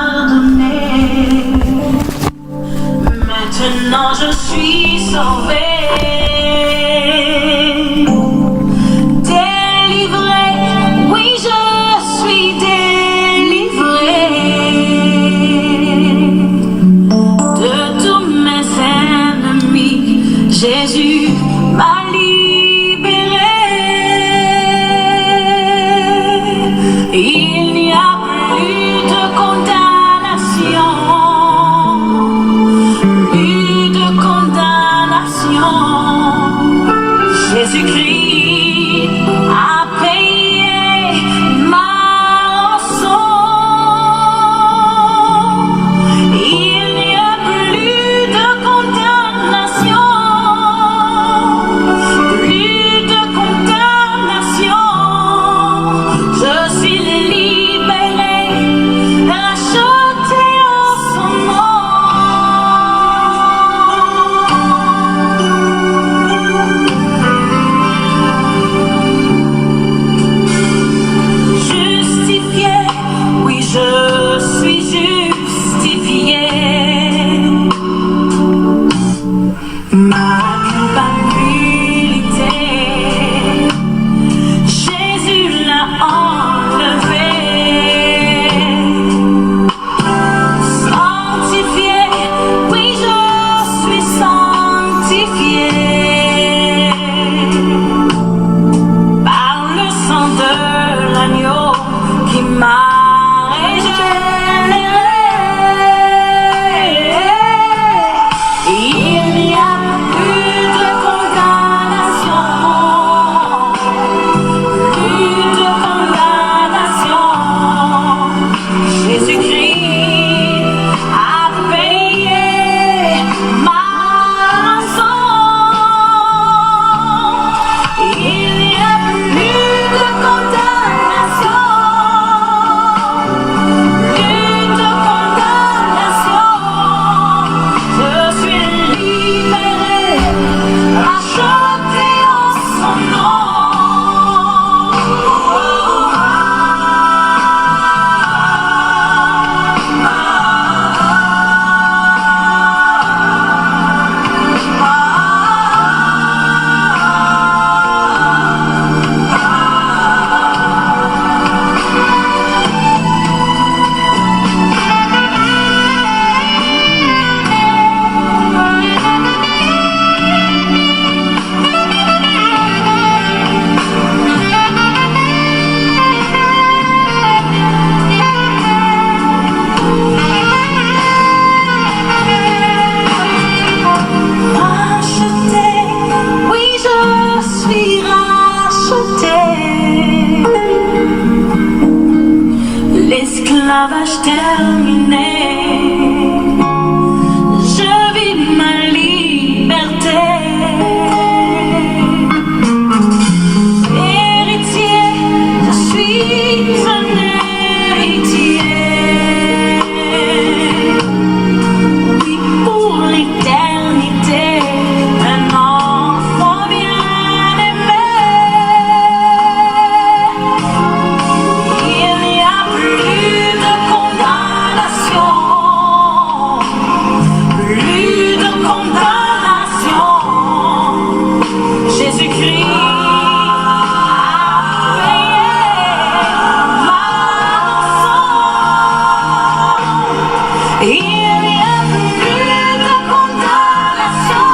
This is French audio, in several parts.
pardonné. Maintenant je suis sauvé. Jésus m'a libéré. Il n'y a plus de condamnation, plus de condamnation. Jésus-Christ a payé ma rançon. Il n'y a plus de condamnation. L'esclavage terminé, je vis ma liberté. Héritier, je suis un héritier. Oui, pour l'éternité, un enfant bien-aimé. Il n'y a plus de condamnation, plus de condamnation. Jésus-Christ a payé ma rançon. Il n'y a plus de condamnation,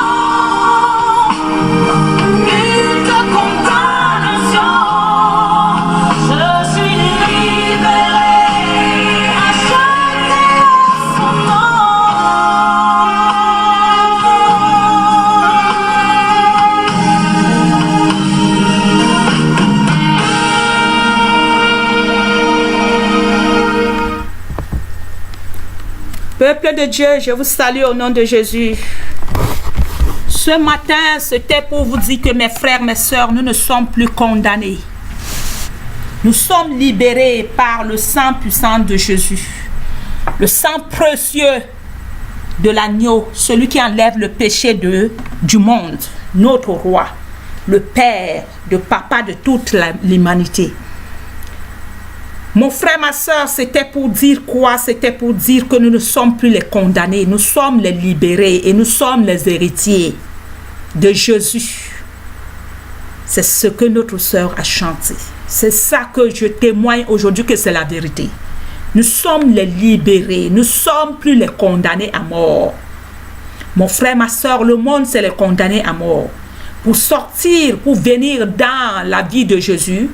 plus de condamnation. Je suis libéré, acheté à son nom. Peuple de Dieu, je vous salue au nom de Jésus. Ce matin, c'était pour vous dire que mes frères, mes sœurs, nous ne sommes plus condamnés. Nous sommes libérés par le sang puissant de Jésus. Le sang précieux de l'agneau, celui qui enlève le péché du monde, notre roi, le Père, le Papa de toute l'humanité. Mon frère, ma soeur, c'était pour dire quoi? C'était pour dire que nous ne sommes plus les condamnés, nous sommes les libérés et nous sommes les héritiers de Jésus. C'est ce que notre soeur a chanté. C'est ça que je témoigne aujourd'hui que c'est la vérité. Nous sommes les libérés, nous ne sommes plus les condamnés à mort. Mon frère, ma soeur, le monde, c'est les condamnés à mort. Pour sortir, pour venir dans la vie de Jésus,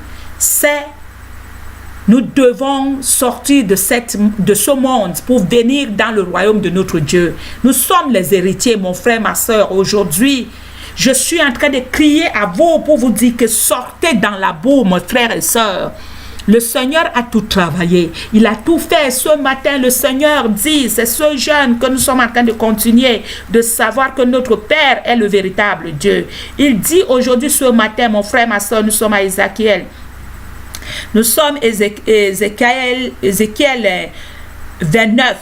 nous devons sortir de ce monde pour venir dans le royaume de notre Dieu. Nous sommes les héritiers, mon frère, ma soeur. Aujourd'hui, je suis en train de crier à vous pour vous dire que sortez dans la boue, mon frère et soeur. Le Seigneur a tout travaillé. Il a tout fait. Ce matin, le Seigneur dit, c'est ce jeune que nous sommes en train de continuer de savoir que notre Père est le véritable Dieu. Il dit aujourd'hui, ce matin, mon frère, ma soeur, nous sommes à Ézéchiel. Nous sommes Ézéchiel 29.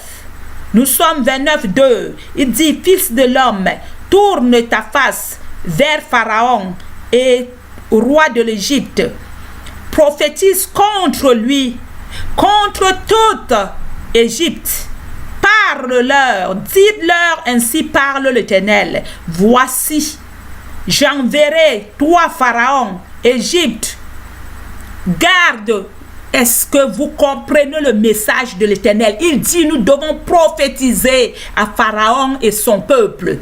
Nous sommes 29, 2. Il dit, fils de l'homme, tourne ta face vers Pharaon et roi de l'Égypte. Prophétise contre lui, contre toute Égypte. Parle-leur, dites-leur, ainsi parle l'Éternel. Voici, j'enverrai toi, Pharaon, Égypte. Garde, est-ce que vous comprenez le message de l'Éternel? Il dit, nous devons prophétiser à Pharaon et son peuple.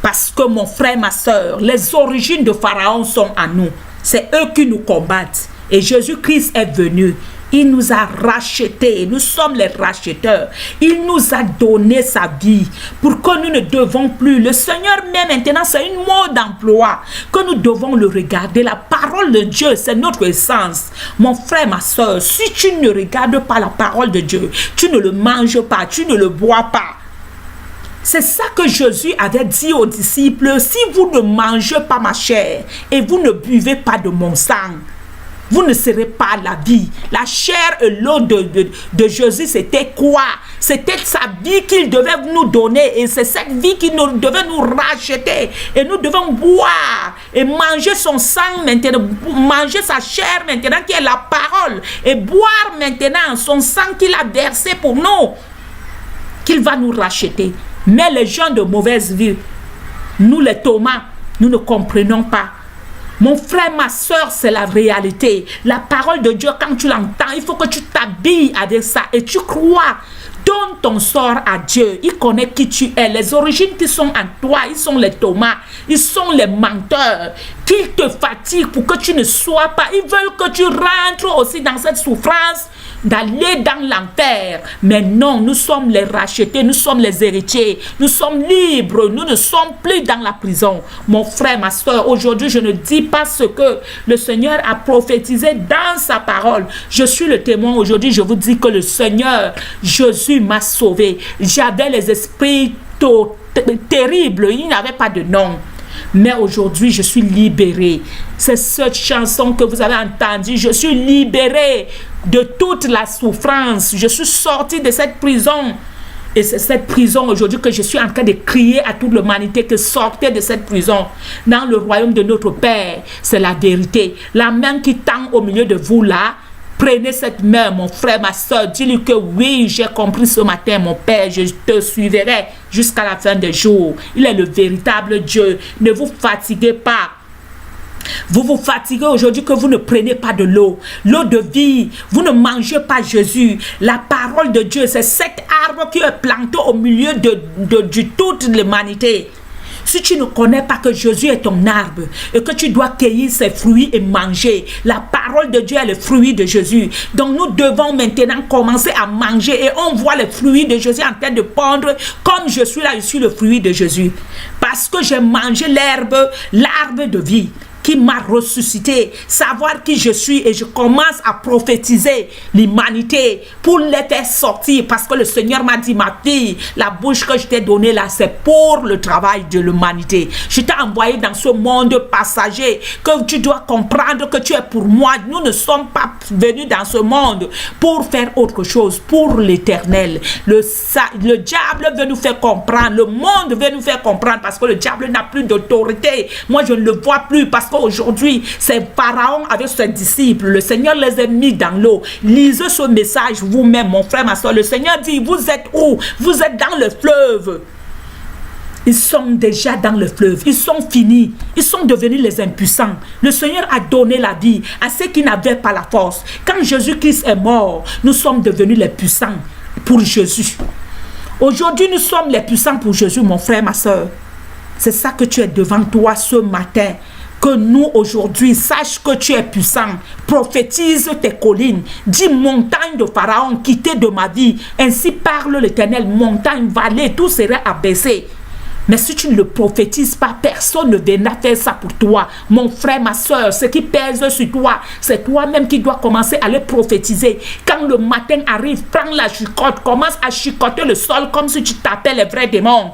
Parce que mon frère, ma soeur, les origines de Pharaon sont à nous. C'est eux qui nous combattent. Et Jésus-Christ est venu. Il nous a rachetés. Nous sommes les racheteurs. Il nous a donné sa vie pour que nous ne devons plus. Le Seigneur met maintenant, c'est une mode d'emploi que nous devons le regarder. La parole de Dieu, c'est notre essence. Mon frère, ma soeur, si tu ne regardes pas la parole de Dieu, tu ne le manges pas, tu ne le bois pas. C'est ça que Jésus avait dit aux disciples. Si vous ne mangez pas ma chair et vous ne buvez pas de mon sang, vous ne serez pas la vie. La chair et l'eau de Jésus, c'était quoi? C'était sa vie qu'il devait nous donner. Et c'est cette vie qu'il devait nous racheter. Et nous devons boire et manger son sang maintenant. Manger sa chair maintenant qui est la parole. Et boire maintenant son sang qu'il a versé pour nous. Qu'il va nous racheter. Mais les gens de mauvaise vie, nous les Thomas, nous ne comprenons pas. Mon frère, ma soeur, c'est la réalité. La parole de Dieu, quand tu l'entends, il faut que tu t'habilles avec ça et tu crois. Donne ton sort à Dieu. Il connaît qui tu es. Les origines qui sont en toi, ils sont les Thomas. Ils sont les menteurs. Qu'ils te fatiguent pour que tu ne sois pas. Ils veulent que tu rentres aussi dans cette souffrance, d'aller dans l'enfer. Mais non, nous sommes les rachetés, nous sommes les héritiers, nous sommes libres, nous ne sommes plus dans la prison. Mon frère, ma soeur, aujourd'hui, je ne dis pas ce que le Seigneur a prophétisé dans sa parole. Je suis le témoin aujourd'hui, je vous dis que le Seigneur, Jésus m'a sauvé. J'avais les esprits terribles, il n'y avait pas de nom. Mais aujourd'hui, je suis libéré. C'est cette chanson que vous avez entendue. Je suis libéré de toute la souffrance. Je suis sorti de cette prison. Et c'est cette prison aujourd'hui que je suis en train de crier à toute l'humanité que sortez de cette prison. Dans le royaume de notre Père, c'est la vérité. La main qui tend au milieu de vous là, prenez cette main, mon frère, ma soeur. Dis-lui que oui, j'ai compris ce matin, mon Père, je te suivrai jusqu'à la fin des jours. Il est le véritable Dieu. Ne vous fatiguez pas. Vous vous fatiguez aujourd'hui que vous ne prenez pas de l'eau. L'eau de vie, vous ne mangez pas Jésus. La parole de Dieu, c'est cet arbre qui est planté au milieu de toute l'humanité. Si tu ne connais pas que Jésus est ton arbre et que tu dois cueillir ses fruits et manger, la parole de Dieu est le fruit de Jésus. Donc nous devons maintenant commencer à manger et on voit les fruits de Jésus en train de pondre. Comme je suis là, je suis le fruit de Jésus. Parce que j'ai mangé l'arbre de vie qui m'a ressuscité, savoir qui je suis, et je commence à prophétiser l'humanité pour les faire sortir, parce que le Seigneur m'a dit, ma fille, la bouche que je t'ai donnée là, c'est pour le travail de l'humanité. Je t'ai envoyé dans ce monde passager, que tu dois comprendre que tu es pour moi. Nous ne sommes pas venus dans ce monde pour faire autre chose, pour l'éternel. Le diable veut nous faire comprendre, le monde veut nous faire comprendre, parce que le diable n'a plus d'autorité. Moi je ne le vois plus, parce qu'aujourd'hui, c'est Pharaon avec ses disciples. Le Seigneur les a mis dans l'eau. Lisez ce message vous-même, mon frère, ma soeur. Le Seigneur dit, vous êtes où? Vous êtes dans le fleuve. Ils sont déjà dans le fleuve. Ils sont finis. Ils sont devenus les impuissants. Le Seigneur a donné la vie à ceux qui n'avaient pas la force. Quand Jésus-Christ est mort, nous sommes devenus les puissants pour Jésus. Aujourd'hui, nous sommes les puissants pour Jésus, mon frère, ma soeur. C'est ça que tu es devant toi ce matin. Que nous, aujourd'hui, sache que tu es puissant. Prophétise tes collines. Dis, montagne de Pharaon, quittez de ma vie. Ainsi parle l'Éternel. Montagne, vallée, tout serait abaissé. Mais si tu ne le prophétises pas, personne ne viendra faire ça pour toi. Mon frère, ma soeur, ce qui pèse sur toi, c'est toi-même qui dois commencer à le prophétiser. Quand le matin arrive, prends la chicotte, commence à chicoter le sol comme si tu tapais les vrais démons.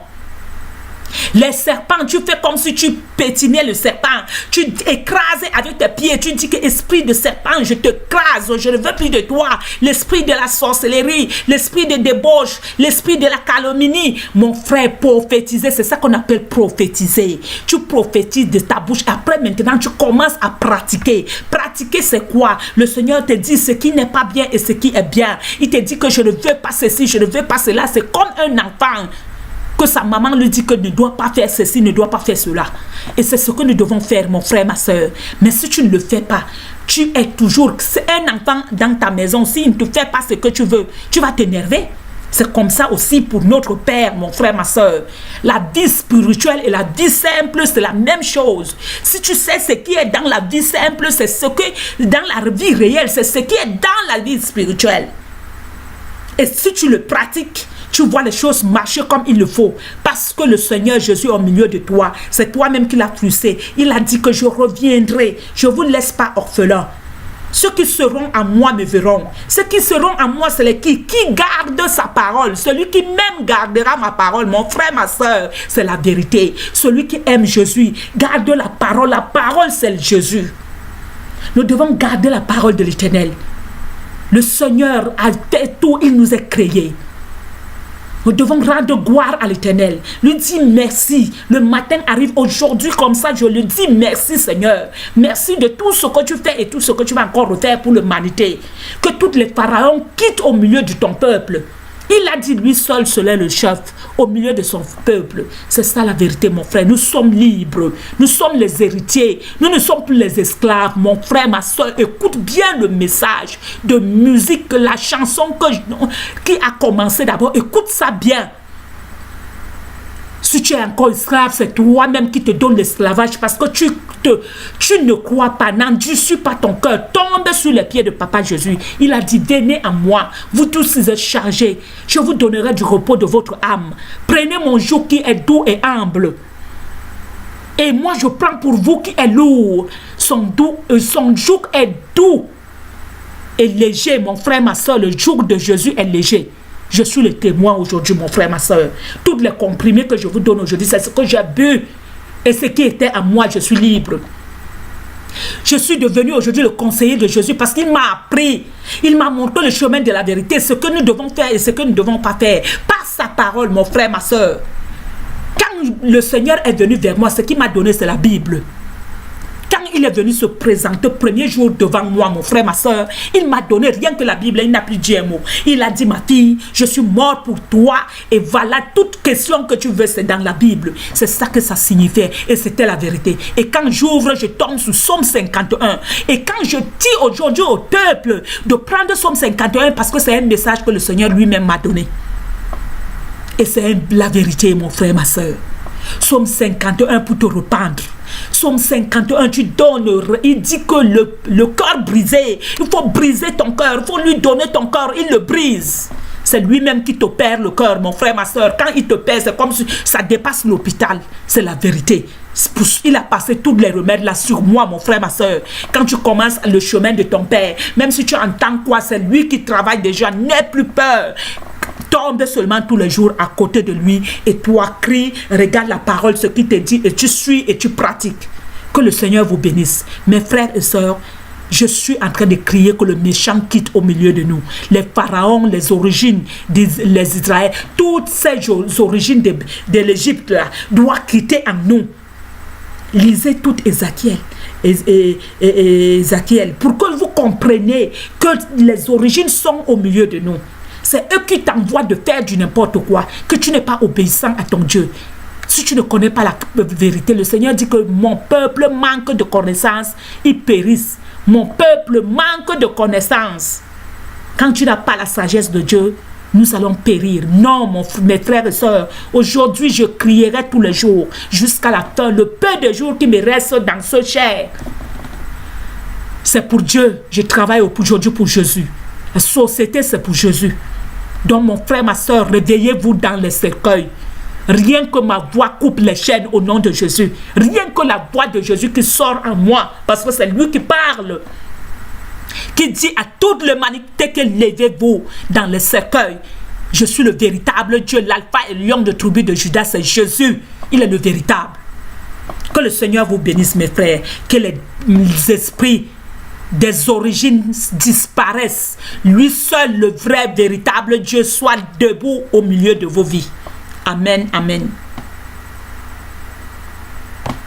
Les serpents, tu fais comme si tu pétinais le serpent. Tu écrases avec tes pieds. Tu dis que esprit de serpent, je te crase. Je ne veux plus de toi. L'esprit de la sorcellerie, l'esprit de débauche, l'esprit de la calomnie. Mon frère, prophétiser, c'est ça qu'on appelle prophétiser. Tu prophétises de ta bouche. Après, maintenant, tu commences à pratiquer. Pratiquer, c'est quoi? Le Seigneur te dit ce qui n'est pas bien et ce qui est bien. Il te dit que je ne veux pas ceci, je ne veux pas cela. C'est comme un enfant que sa maman lui dit que ne doit pas faire ceci, ne doit pas faire cela. Et c'est ce que nous devons faire, mon frère, ma soeur. Mais si tu ne le fais pas, tu es toujours... C'est un enfant dans ta maison. S'il ne te fait pas ce que tu veux, tu vas t'énerver. C'est comme ça aussi pour notre Père, mon frère, ma soeur. La vie spirituelle et la vie simple, c'est la même chose. Si tu sais ce qui est dans la vie simple, c'est ce qui est dans la vie réelle, c'est ce qui est dans la vie spirituelle. Et si tu le pratiques, tu vois les choses marcher comme il le faut. Parce que le Seigneur Jésus est au milieu de toi. C'est toi-même qui l'as poussé. Il a dit que je reviendrai. Je ne vous laisse pas orphelin. Ceux qui seront à moi me verront. Ceux qui seront à moi, c'est les qui gardent sa parole. Celui qui même gardera ma parole, mon frère, ma soeur, c'est la vérité. Celui qui aime Jésus, garde la parole. La parole, c'est Jésus. Nous devons garder la parole de l'Éternel. Le Seigneur a fait tout, il nous a créés. Nous devons rendre gloire à l'Éternel. Lui dire merci. Le matin arrive aujourd'hui comme ça, je lui dis merci Seigneur. Merci de tout ce que tu fais et tout ce que tu vas encore refaire pour l'humanité. Que tous les pharaons quittent au milieu de ton peuple. Il a dit lui seul seul est le chef au milieu de son peuple. C'est ça la vérité, mon frère. Nous sommes libres. Nous sommes les héritiers. Nous ne sommes plus les esclaves. Mon frère, ma soeur, écoute bien le message de musique, la chanson qui a commencé d'abord. Écoute ça bien. Si tu es encore esclave, c'est toi-même qui te donne l'esclavage parce que tu ne crois pas, n'endurcis pas ton cœur. Tombe sur les pieds de Papa Jésus. Il a dit, venez à moi, vous tous êtes chargés. Je vous donnerai du repos de votre âme. Prenez mon joug qui est doux et humble. Et moi, je prends pour vous qui est lourd. Son joug est doux et léger. Mon frère, ma soeur, le joug de Jésus est léger. Je suis le témoin aujourd'hui, mon frère, ma soeur. Tous les comprimés que je vous donne aujourd'hui, c'est ce que j'ai bu. Et ce qui était à moi, je suis libre. Je suis devenu aujourd'hui le conseiller de Jésus parce qu'il m'a appris. Il m'a montré le chemin de la vérité, ce que nous devons faire et ce que nous ne devons pas faire. Par sa parole, mon frère, ma soeur. Quand le Seigneur est venu vers moi, ce qu'il m'a donné, c'est la Bible. Quand il est venu se présenter premier jour devant moi, mon frère, ma soeur, il m'a donné rien que la Bible, il n'a plus dit un mot. Il a dit, ma fille, je suis mort pour toi et voilà, toute question que tu veux, c'est dans la Bible. C'est ça que ça signifiait et c'était la vérité. Et quand j'ouvre, je tombe sur Psaume 51. Et quand je dis aujourd'hui au peuple de prendre Psaume 51 parce que c'est un message que le Seigneur lui-même m'a donné. Et c'est la vérité, mon frère, ma soeur. Psaume 51 pour te rependre. Psaume 51, tu donnes, il dit que le cœur brisé, il faut briser ton cœur, il faut lui donner ton cœur, il le brise. C'est lui-même qui te perd le cœur, mon frère, ma soeur. Quand il te perd, c'est comme si ça dépasse l'hôpital. C'est la vérité. Il a passé tous les remèdes là sur moi, mon frère, ma soeur. Quand tu commences le chemin de ton Père, même si tu entends quoi, c'est lui qui travaille déjà, n'aie plus peur. Tombe seulement tous les jours à côté de lui et toi crie, regarde la parole, ce qu'il te dit et tu suis et tu pratiques. Que le Seigneur vous bénisse. Mes frères et sœurs, je suis en train de crier que le méchant quitte au milieu de nous. Les pharaons, les origines des Israël, toutes ces origines de l'Égypte doivent quitter en nous. Lisez tout Ézéchiel. Ézéchiel, pour que vous compreniez que les origines sont au milieu de nous. C'est eux qui t'envoient de faire du n'importe quoi, que tu n'es pas obéissant à ton Dieu. Si tu ne connais pas la vérité, le Seigneur dit que mon peuple manque de connaissance, ils périssent. Mon peuple manque de connaissance. Quand tu n'as pas la sagesse de Dieu, nous allons périr. Non, mes frères et sœurs, aujourd'hui je crierai tous les jours jusqu'à la fin. Le peu de jours qui me reste dans ce chair, c'est pour Dieu. Je travaille aujourd'hui pour Jésus. La société, c'est pour Jésus. Donc mon frère, ma soeur, réveillez-vous dans les cercueils. Rien que ma voix coupe les chaînes au nom de Jésus. Rien que la voix de Jésus qui sort en moi, parce que c'est lui qui parle, qui dit à toute l'humanité que levez-vous dans les cercueils. Je suis le véritable Dieu, l'alpha et le lion de tribu de Judas, c'est Jésus. Il est le véritable. Que le Seigneur vous bénisse, mes frères. Que les esprits des origines disparaissent. Lui seul, le vrai, véritable Dieu, soit debout au milieu de vos vies. Amen, amen.